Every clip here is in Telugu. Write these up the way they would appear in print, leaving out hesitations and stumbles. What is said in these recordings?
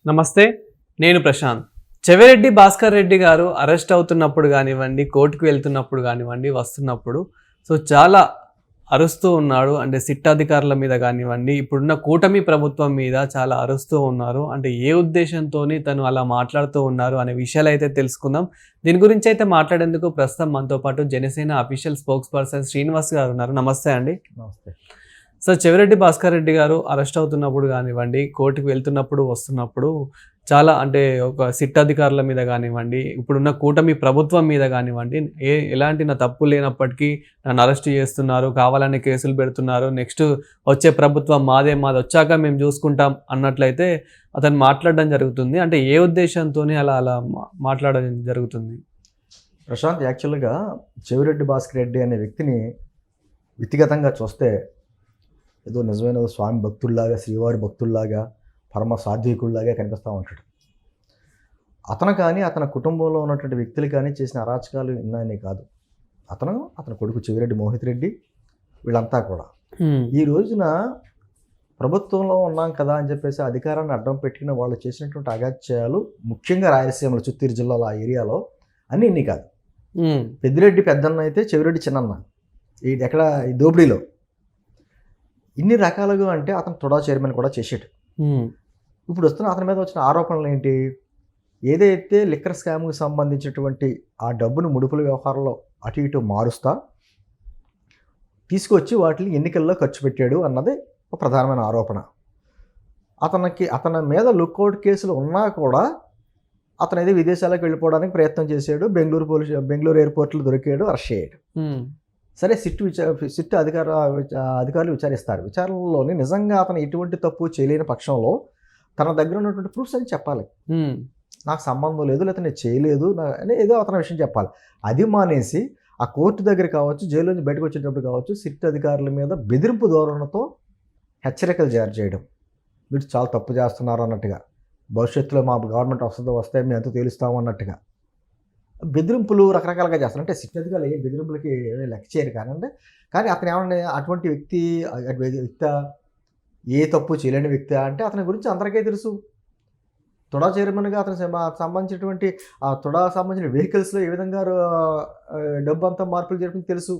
నమస్తే, నేను ప్రశాంత్. చెవిరెడ్డి భాస్కర్ రెడ్డి గారు అరెస్ట్ అవుతున్నప్పుడు కానివ్వండి, కోర్టుకు వెళ్తున్నప్పుడు కానివ్వండి, వస్తున్నప్పుడు చాలా అరుస్తూ ఉన్నాడు. అంటే సిట్ అధికారుల మీద కానివ్వండి, ఇప్పుడున్న కూటమి ప్రభుత్వం మీద చాలా అరుస్తూ ఉన్నారు. అంటే ఏ ఉద్దేశంతో తను అలా మాట్లాడుతూ ఉన్నారు అనే విషయాలు అయితే తెలుసుకుందాం. దీని గురించి అయితే మాట్లాడేందుకు ప్రస్తుతం మనతో పాటు Janasena official spokes person Srinivas గారు ఉన్నారు. నమస్తే అండి. నమస్తే చెవిరెడ్డి భాస్కర్ రెడ్డి గారు అరెస్ట్ అవుతున్నప్పుడు కానివ్వండి, కోర్టుకు వెళ్తున్నప్పుడు వస్తున్నప్పుడు చాలా అంటే ఒక సిట్ అధికారుల మీద కానివ్వండి, ఇప్పుడున్న కూటమి ప్రభుత్వం మీద కానివ్వండి, ఎలాంటి నా తప్పు లేనప్పటికీ నన్ను అరెస్ట్ చేస్తున్నారు, కావాలని కేసులు పెడుతున్నారు, నెక్స్ట్ వచ్చే ప్రభుత్వం మాది వచ్చాక మేము చూసుకుంటాం అన్నట్లయితే అతను మాట్లాడడం జరుగుతుంది. అంటే ఏ ఉద్దేశంతో అలా మాట్లాడడం జరుగుతుంది? ప్రశాంత్, యాక్చువల్గా చెవిరెడ్డి భాస్కర్ రెడ్డి అనే వ్యక్తిని వ్యక్తిగతంగా చూస్తే ఏదో నిజమైన స్వామి భక్తుల్లాగా, శ్రీవారి భక్తుల్లాగా, పరమ సాత్వికుల్లాగా కనిపిస్తూ ఉంటాడు. అతను కానీ అతని కుటుంబంలో ఉన్నటువంటి వ్యక్తులు కానీ చేసిన అరాచకాలు ఉన్నాయని కాదు. అతని కొడుకు చెవిరెడ్డి మోహిత్ రెడ్డి వీళ్ళంతా కూడా ఈ రోజున ప్రభుత్వంలో ఉన్నాం కదా అని చెప్పేసి అధికారాన్ని అడ్డం పెట్టుకుని వాళ్ళు చేసినటువంటి అగాత్యాలు, ముఖ్యంగా రాయలసీమలో చిత్తూరు జిల్లాలో ఆ ఏరియాలో అన్నీ ఇన్ని కాదు. పెద్దిరెడ్డి పెద్దన్న అయితే చెవిరెడ్డి చిన్నన్న, ఎక్కడ ఈ దోపిడీలో ఇన్ని రకాలుగా అంటే అతను తుడా చైర్మన్ కూడా చేసాడు. ఇప్పుడు అతని మీద వచ్చిన ఆరోపణలు ఏంటి? ఏదైతే లిక్కర్ స్కామ్కి సంబంధించినటువంటి ఆ డబ్బును ముడుపుల వ్యవహారంలో అటు ఇటు మారుస్తా తీసుకొచ్చి వాటిని ఎన్నికల్లో ఖర్చు పెట్టాడు అన్నది ఒక ప్రధానమైన ఆరోపణ. అతని మీద లుక్అవుట్ కేసులు ఉన్నా కూడా అతను ఏదో విదేశాలకు వెళ్ళిపోవడానికి ప్రయత్నం చేశాడు. బెంగళూరు ఎయిర్పోర్ట్లో దొరికాడు, అరెస్ట్ అయ్యాడు. సరే, సిట్ అధికారులు విచారిస్తారు. విచారణలోని నిజంగా అతను ఎటువంటి తప్పు చేయలేని పక్షంలో తన దగ్గర ఉన్నటువంటి ప్రూఫ్స్ అని చెప్పాలి. నాకు సంబంధం లేదు, లేకపోతే నేను చేయలేదు అని ఏదో అతని విషయం చెప్పాలి. అది మానేసి ఆ కోర్టు దగ్గర కావచ్చు, జైలు నుంచి బయటకు వచ్చేటప్పుడు కావచ్చు, సిట్ అధికారుల మీద బెదిరింపు ధోరణితో హెచ్చరికలు జారీ చేయడం, మీరు చాలా తప్పు చేస్తున్నారు అన్నట్టుగా, భవిష్యత్తులో మా గవర్నమెంట్ వస్తే మేము ఎంతో తేలుస్తాము అన్నట్టుగా బెదిరింపులు రకరకాలుగా చేస్తారు. అంటే సిట్ అధికారులు ఏ బెదిరింపులకి లెక్క చేయరు కానీ అతను ఏమన్నా అటువంటి వ్యక్తి ఏ తప్పు చేయలేని వ్యక్తి అంటే అతని గురించి అందరికీ తెలుసు. తుడా చైర్మన్గా అతను సంబంధించినటువంటి ఆ తుడా సంబంధించిన వెహికల్స్లో ఏ విధంగా డబ్బు అంతా మార్పులు జరిపింది తెలుసు.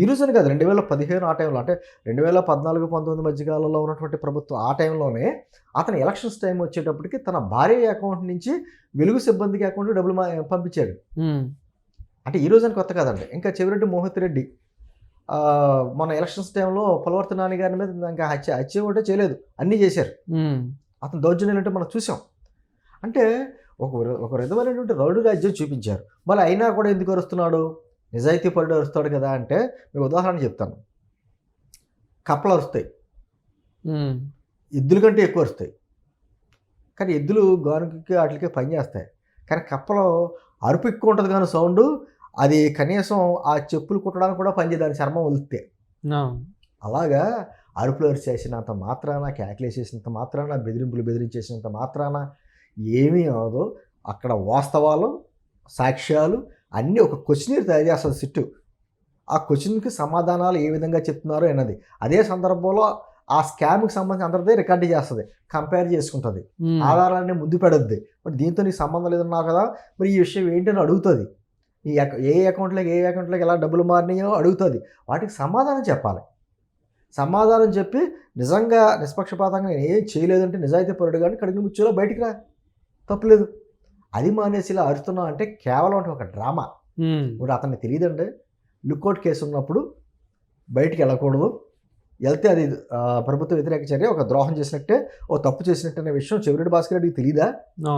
ఈ రోజున కాదు, 2015 ఆ టైంలో, అంటే 2014-19 మధ్యకాలంలో ఉన్నటువంటి ప్రభుత్వం ఆ టైంలోనే అతను ఎలక్షన్స్ టైం వచ్చేటప్పటికి తన భార్య అకౌంట్ నుంచి వెలుగు సిబ్బందికి అకౌంట్ డబ్బులు పంపించాడు. అంటే ఈ రోజున కొత్త కాదండి. ఇంకా చెవిరెడ్డి మోహిత్ రెడ్డి మన ఎలక్షన్స్ టైంలో పులవర్తి నాని గారి మీద ఇంకా హత్య ఒకటే చేయలేదు, అన్నీ చేశారు. అతను దౌర్జన్యాలు అంటే మనం చూసాం. అంటే ఒక విధమైనటువంటి రౌడీ రాజ్యం చూపించారు. మళ్ళీ అయినా కూడా ఎందుకు అరుస్తున్నాడు? నిజాయితీ పరుడు అరుస్తాడు కదా అంటే మీకు ఉదాహరణ చెప్తాను. కప్పలు అరుస్తాయి, ఎద్దుల కంటే ఎక్కువ అరుస్తాయి. కానీ ఎద్దులు గానుకి వాటికి పని చేస్తాయి. కానీ కప్పలు అరుపు ఎక్కువ ఉంటుంది కానీ సౌండ్ అది కనీసం ఆ చెప్పులు కుట్టడానికి కూడా పనిచేయదాని చర్మం వదిలితే. అలాగా అరుపులు అరిచేసినంత మాత్రాన, కేకలేసేసినంత మాత్రాన, బెదిరించేసినంత మాత్రాన ఏమీ అవదు. అక్కడ వాస్తవాలు, సాక్ష్యాలు అన్నీ ఒక క్వశ్చనీర్ తయారు చేస్తుంది సిట్టు. ఆ క్వశ్చన్కి సమాధానాలు ఏ విధంగా చెప్తున్నారో అన్నది అదే సందర్భంలో ఆ స్కామ్కి సంబంధించి అందరిదే రికార్డు చేస్తుంది, కంపేర్ చేసుకుంటుంది, ఆధారాన్ని ముందు పెడద్ది. మరి దీంతో నీకు సంబంధం లేదన్నావు కదా, మరి ఈ విషయం ఏంటని అడుగుతుంది. ఏ అకౌంట్లోకి ఎలా డబ్బులు మారినాయో అడుగుతుంది. వాటికి సమాధానం చెప్పాలి. సమాధానం చెప్పి నిజంగా నిష్పక్షపాతంగా నేను ఏం చేయలేదంటే నిజాయితీ పరుడు కానీ కడిగిన ముచ్చులో బయటికి రా, తప్పులేదు. అది మానేసి ఇలా అరుస్తున్నావు అంటే కేవలం అంటే ఒక డ్రామా. ఇప్పుడు అతనికి తెలియదండి, లుక్అవుట్ కేసు ఉన్నప్పుడు బయటికి వెళ్ళకూడదు, వెళ్తే అది ప్రభుత్వ వ్యతిరేక చర్య, ఒక ద్రోహం చేసినట్టే, ఓ తప్పు చేసినట్టు అనే విషయం చెవిరెడ్డి భాస్కర్ రెడ్డికి తెలియదా?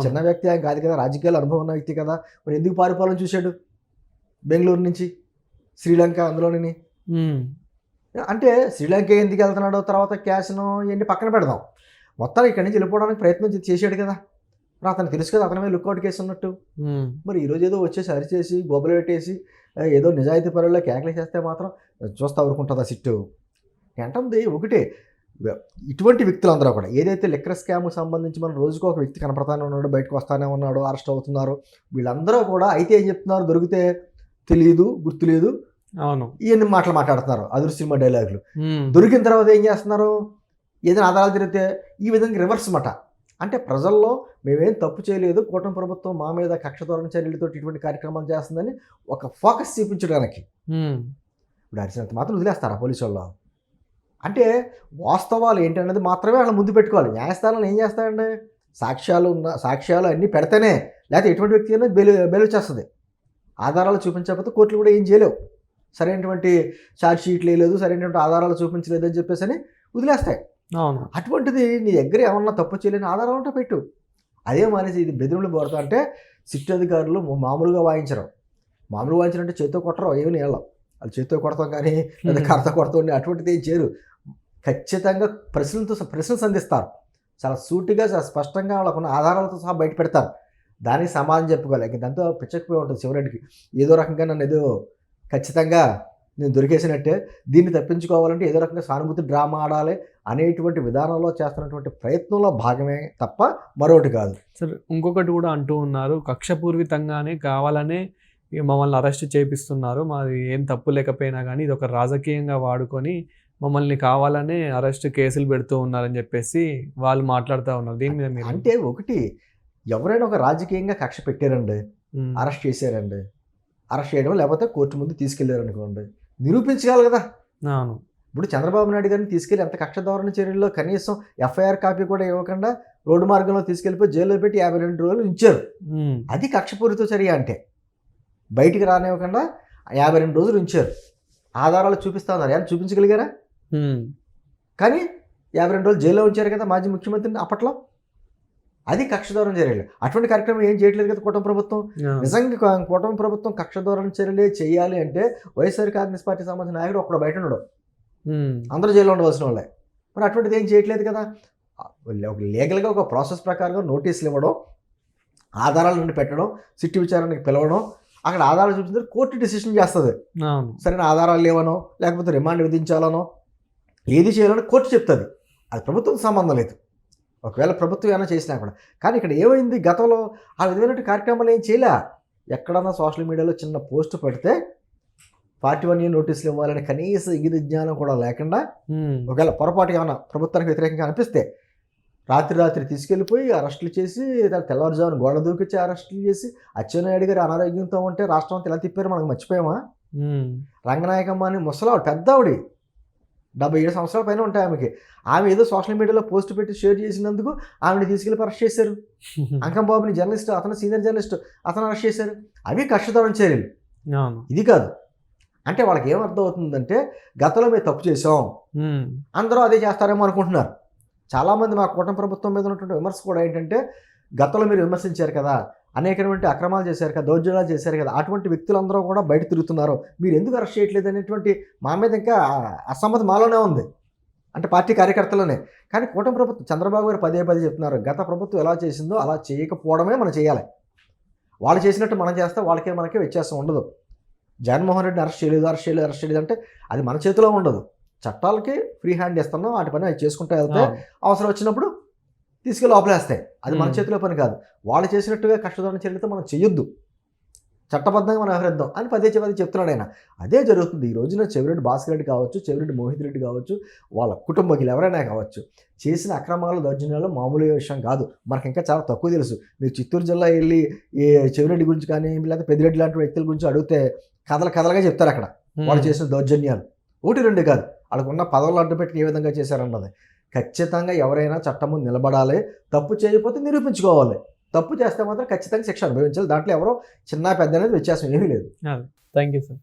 చిన్న వ్యక్తి ఆయన కాదు కదా, రాజకీయాలు అనుభవం ఉన్న వ్యక్తి కదా. మరి ఎందుకు పారిపోవాలని చూశాడు బెంగళూరు నుంచి శ్రీలంక? అందులోని అంటే శ్రీలంక ఎందుకు వెళ్తున్నాడో తర్వాత క్యాష్ను ఇవన్నీ పక్కన పెడదాం, మొత్తానికి ఇక్కడి నుంచి వెళ్ళిపోవడానికి ప్రయత్నం చేశాడు కదా. అతను తెలుసు కదా అతని మీద లుక్అవుట్ కేసు ఉన్నట్టు. మరి ఈరోజు ఏదో వచ్చేసి అరిచేసి గొబ్బలు పెట్టేసి ఏదో నిజాయితీ పరుల్లో కేకలు చేస్తే మాత్రం చూస్తా ఊరుకుంటుందా సిట్టు? అంటుంది ఒకటే, ఇటువంటి వ్యక్తులందరూ కూడా ఏదైతే లిక్కర్ స్కామ్కి సంబంధించి మనం రోజుకో ఒక వ్యక్తి కనపడతానే ఉన్నాడు, బయటకు వస్తానే ఉన్నాడు, అరెస్ట్ అవుతున్నారు, వీళ్ళందరూ కూడా అయితే ఏం చెప్తున్నారు? దొరికితే తెలియదు, గుర్తులేదు, అవును, ఇవన్నీ మాట్లాడుతున్నారు, అదురు సినిమా డైలాగులు. దొరికిన తర్వాత ఏం చేస్తున్నారు? ఏదైనా ఆధారాలు తిరిగితే ఈ విధంగా రివర్స్ మాట అంటే ప్రజల్లో మేమేం తప్పు చేయలేదు, కూటమి ప్రభుత్వం మా మీద కక్ష ధోరణి చర్యలతో ఇటువంటి కార్యక్రమాలు చేస్తుందని ఒక ఫోకస్ చూపించడానికి. ఇప్పుడు అరిచినంత మాత్రం వదిలేస్తారా పోలీసు వాళ్ళు? అంటే వాస్తవాలు ఏంటనేది మాత్రమే వాళ్ళ ముందు పెట్టుకోవాలి. న్యాయస్థానాలు ఏం చేస్తారండి, సాక్ష్యాలు అన్నీ పెడితేనే, లేకపోతే ఎటువంటి వ్యక్తి అయినా బెయిల్ వచ్చేస్తుంది. ఆధారాలు చూపించకపోతే కోర్టులు కూడా ఏం చేయలేవు. సరైనటువంటి ఛార్జ్ షీట్లు వేయలేదు, సరైనటువంటి ఆధారాలు చూపించలేదు అని చెప్పేసి అని వదిలేస్తాయి. అవును. అటువంటిది నీ దగ్గర ఏమన్నా తప్పు చేయలేని ఆధారాలు ఉంటే పెట్టు. అదే మానేసి ఇది బెదిరింపులు పోరుతా అంటే సిట్ అధికారులు మామూలుగా వాయించరు. మామూలుగా వాయించారంటే చేతితో కొట్టరు, ఏమి నీళ్ళం. అది చేతితో కొడతాం కానీ లేదా కర్రతో కొడతాం, అటువంటిది ఏం చేయరు. ఖచ్చితంగా ప్రశ్నలు సంధిస్తారు. చాలా సూటిగా, చాలా స్పష్టంగా వాళ్ళకున్న ఆధారాలతో సహా బయట పెడతారు. దానికి సమాధానం చెప్పుకోవాలి. ఇంక దాంతో పిచ్చకపోయి ఉంటుంది చివరికి. ఏదో రకంగా నన్ను ఏదో ఖచ్చితంగా నేను దొరికేసినట్టే, దీన్ని తప్పించుకోవాలంటే ఏదో రకంగా సానుభూతి డ్రామా ఆడాలి అనేటువంటి విధానంలో చేస్తున్నటువంటి ప్రయత్నంలో భాగమే తప్ప మరొకటి కాదు. సరే, ఇంకొకటి కూడా అంటూ ఉన్నారు, కక్షపూర్వితంగానే కావాలనే మమ్మల్ని అరెస్ట్ చేపిస్తున్నారు, మాది ఏం తప్పు లేకపోయినా కానీ ఇది ఒక రాజకీయంగా వాడుకొని మమ్మల్ని కావాలనే అరెస్ట్ కేసులు పెడుతూ ఉన్నారని చెప్పేసి వాళ్ళు మాట్లాడుతూ ఉన్నారు. దీని మీద మీరు అంటే ఒకటి, ఎవరైనా ఒక రాజకీయంగా కక్ష పెట్టారండి, అరెస్ట్ చేశారండి, అరెస్ట్ చేయడం లేకపోతే కోర్టు ముందు తీసుకెళ్లారు అనుకోండి, నిరూపించగలరు కదా. అవును. ఇప్పుడు చంద్రబాబు నాయుడు గారిని తీసుకెళ్లి ఎంత కక్ష ధోరణి చర్యల్లో కనీసం ఎఫ్ఐఆర్ కాపీ కూడా ఇవ్వకుండా రోడ్డు మార్గంలో తీసుకెళ్ళిపోయి జైల్లో పెట్టి 52 రోజులు ఉంచారు. అది కక్షపూరిత చర్య. అంటే బయటికి రానివ్వకుండా 52 రోజులు ఉంచారు. ఆధారాలు చూపిస్తా ఉన్నారు, ఏమైనా చూపించగలిగారా? కానీ 52 రోజులు జైల్లో ఉంచారు కదా మాజీ ముఖ్యమంత్రిని అప్పట్లో. అది కక్ష ధోరణి చర్యలు. అటువంటి కార్యక్రమం ఏం చేయట్లేదు కదా కూటమి ప్రభుత్వం. నిజంగా కూటమి ప్రభుత్వం కక్ష ధోరణి చర్యలే చేయాలి అంటే వైఎస్ఆర్ కాంగ్రెస్ పార్టీ సంబంధించిన నాయకుడు ఒక్కడ బయట ఉండడు, అందరూ జైల్లో ఉండవలసిన వాళ్ళే. మరి అటువంటిది ఏం చేయట్లేదు కదా. లీగల్గా ఒక ప్రాసెస్ ప్రకారంగా నోటీసులు ఇవ్వడం, ఆధారాల నుండి పెట్టడం, సిట్టు విచారణకి పిలవడం, అక్కడ ఆధారాలు చూపించిన కోర్టు డిసిషన్ చేస్తుంది. సరైన ఆధారాలు లేవనో లేకపోతే రిమాండ్ విధించాలనో ఏది చేయాలనో కోర్టు చెప్తుంది. అది ప్రభుత్వం సంబంధం లేదు, ఒకవేళ ప్రభుత్వం ఏమైనా చేసినా కూడా. కానీ ఇక్కడ ఏమైంది, గతంలో ఆ విధమైన కార్యక్రమాలు ఏం చేయలే. ఎక్కడన్నా సోషల్ మీడియాలో చిన్న పోస్ట్ పెడితే 41A నోటీసులు ఇవ్వాలని కనీస ఇంగిత జ్ఞానం కూడా లేకుండా, ఒకవేళ పొరపాటు ఏమైనా ప్రభుత్వానికి వ్యతిరేకంగా అనిపిస్తే రాత్రి తీసుకెళ్ళిపోయి అరెస్టులు చేసి, తెల్లవారుజామున గోడ దూకిచ్చి అరెస్టులు చేసి, అచ్చెన్నాయుడు గారు అనారోగ్యంతో ఉంటే రాష్ట్రం అంతా ఎలా తిప్పారు మనకు మర్చిపోయామా? రంగనాయకమ్మ అని ముసలావిడ, పెద్ద ఆవిడ, 77 సంవత్సరాల పైన ఉంటాయి ఆమెకి. ఆమె ఏదో సోషల్ మీడియాలో పోస్ట్ పెట్టి షేర్ చేసినందుకు ఆమెను తీసుకెళ్ళి అరెస్ట్ చేశారు. అంకంబాబుని జర్నలిస్ట్, అతను సీనియర్ జర్నలిస్ట్, అతను అరెస్ట్ చేశారు. అవి కక్షధోరణి చర్యలు. ఇది కాదు. అంటే వాళ్ళకి ఏమర్థం అవుతుందంటే గతంలో మేము తప్పు చేసాం, అందరూ అదే చేస్తారేమో అనుకుంటున్నారు. చాలామంది మా కూటమి ప్రభుత్వం మీద ఉన్నటువంటి విమర్శ కూడా ఏంటంటే, గతంలో మీరు విమర్శించారు కదా, అనేకటువంటి అక్రమాలు చేశారు కదా, దౌర్జన్యాలు చేశారు కదా, అటువంటి వ్యక్తులందరూ కూడా బయట తిరుగుతున్నారు, మీరు ఎందుకు అరెస్ట్ చేయట్లేదు అనేటువంటి మా మీద ఇంకా అసమ్మతి మాలోనే ఉంది, అంటే పార్టీ కార్యకర్తలోనే. కానీ కూటమి ప్రభుత్వం, చంద్రబాబు గారు పదే చెప్తున్నారు, గత ప్రభుత్వం ఎలా చేసిందో అలా చేయకపోవడమే మనం చేయాలి. వాళ్ళు చేసినట్టు మనం చేస్తే మనకే వ్యత్యాసం ఉండదు. జగన్మోహన్ రెడ్డిని అరెస్ట్ చేయలేదు అంటే అది మన చేతిలో ఉండదు. చట్టాలకి ఫ్రీ హ్యాండ్ ఇస్తున్నాం, వాటి పని అవి చేసుకుంటూ వెళ్తే అవసరం వచ్చినప్పుడు తీసుకెళ్ళి లోపలేస్తాయి. అది మన చేతిలో పని కాదు. వాళ్ళు చేసినట్టుగా కష్టధోరణి చర్యలతో మనం చెయ్యొద్దు, చట్టబద్ధంగా మనం వ్యవహరిద్దాం అని పదే చెప్తున్నాడు ఆయన. అదే జరుగుతుంది. ఈ రోజున చెవిరెడ్డి భాస్కర్ రెడ్డి కావచ్చు, చెవిరెడ్డి మోహిత్ రెడ్డి కావచ్చు, వాళ్ళ కుటుంబీకులు ఎవరైనా కావచ్చు, చేసిన అక్రమాలు దౌర్జన్యాలు మామూలు విషయం కాదు. మనకి ఇంకా చాలా తక్కువ తెలుసు. మీరు చిత్తూరు జిల్లా వెళ్ళి ఈ చెవిరెడ్డి గురించి కానీ లేకపోతే పెద్దిరెడ్డి లాంటి వ్యక్తుల గురించి అడిగితే కథలుగా చెప్తారు అక్కడ వాళ్ళు చేసిన దౌర్జన్యాలు. 1-2 కాదు, వాళ్ళకు ఉన్న పదవులు అడ్డుపెట్టి ఏ విధంగా చేశారన్నది. ఖచ్చితంగా ఎవరైనా చట్టం ముందు నిలబడాలి. తప్పు చేయకపోతే నిరూపించుకోవాలి, తప్పు చేస్తే మాత్రం ఖచ్చితంగా శిక్ష అనుభవించాలి. దాంట్లో ఎవరో చిన్న పెద్ద అనేది వ్యత్యాసం ఏమీ లేదు. Thank you sir.